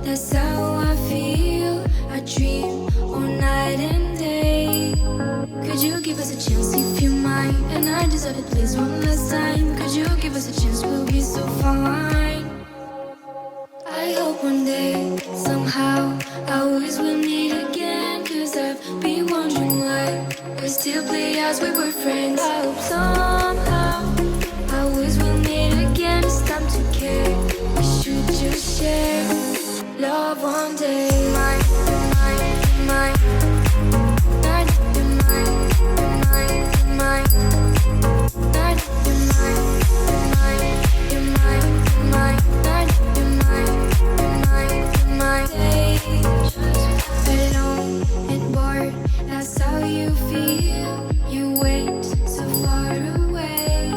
that's how I feel. I dream all night and day. Could you give us a chance if you mind? And I deserve it, please, one last time. Could you give us a chance? We'll be so fine. I hope one day, somehow, I always will meet again. Cause I've been wondering why we still play as we were friends. I hope somehow I always will meet again. It's time to care. We should just share love one day. Mine, mine, mine. Night, you're mine, mine, mine. Night, you're mine, mine, you're mine, mine. Night, you're mine, mine, day. Alone and bored, that's how you feel. You wait so far away.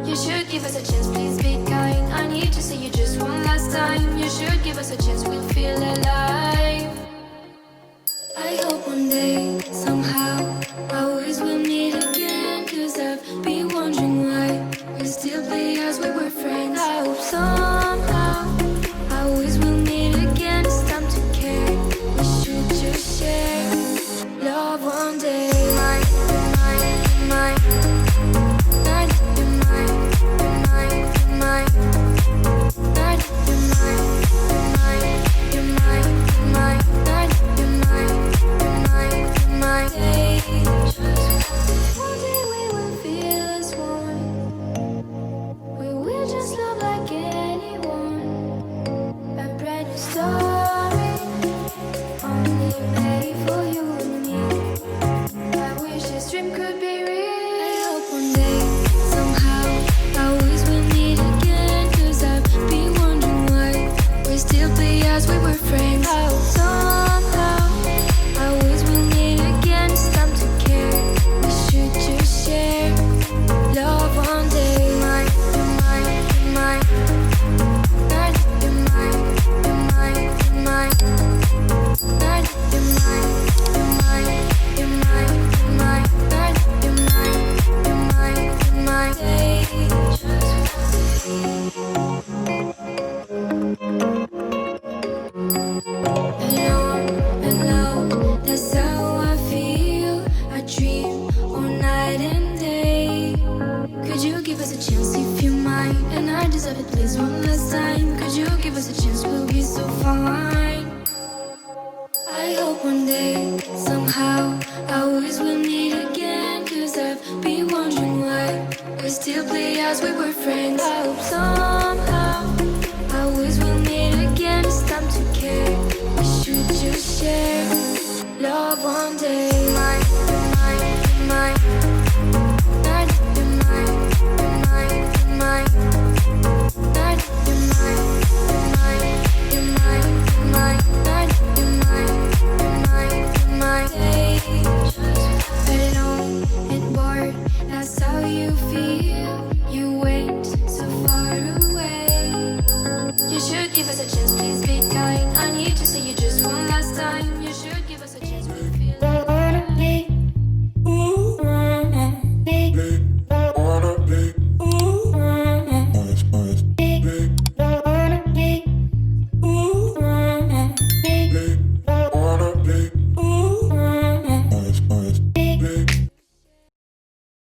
You should give us a chance, please be kind. I need to see you just one last time. You should give us a chance, we'll feel alive. I hope one day, somehow, I always will meet again. Cause I've been wondering why we still play as we were friends. I hope somehow I always will meet again. It's time to care. We should just share love one day. Mine, mine, mine. Night, you're mine, mine, mine. Night, you're mine, mine, you're mine, mine. Night, you're mine, mine, day. One day we will feel as one. We will just love like anyone. A brand new story, only made for you and me. I wish this dream could be real. I hope one day, somehow, I always will meet again. Cause I've been wondering why we still play as we were friends. I hope somehow I always will meet again. It's time to care. We should just share love one day. Mine, mine, mine. Night, you're mine, mine. Night, you're mine, you're mine. Night, you're mine, day. Alone, that's how I feel. I dream all night and day. Could you give us a chance if you mind? And I deserve it, please, one last time. Could you give us a chance? We'll be so fine. I hope one day, somehow, I always will meet again. Cause I've been wondering why we still play as we were friends. I hope somehow I always will meet again. It's time to care. We should just share love one day. Mine, mine, mine. Night, you're mine, mine. Night, you're mine, you're mine. Night, you're mine, day. Alone and bored, that's how you feel. You wait so far away. You should give us a chance, please be kind. I need to see you just one last time. You should give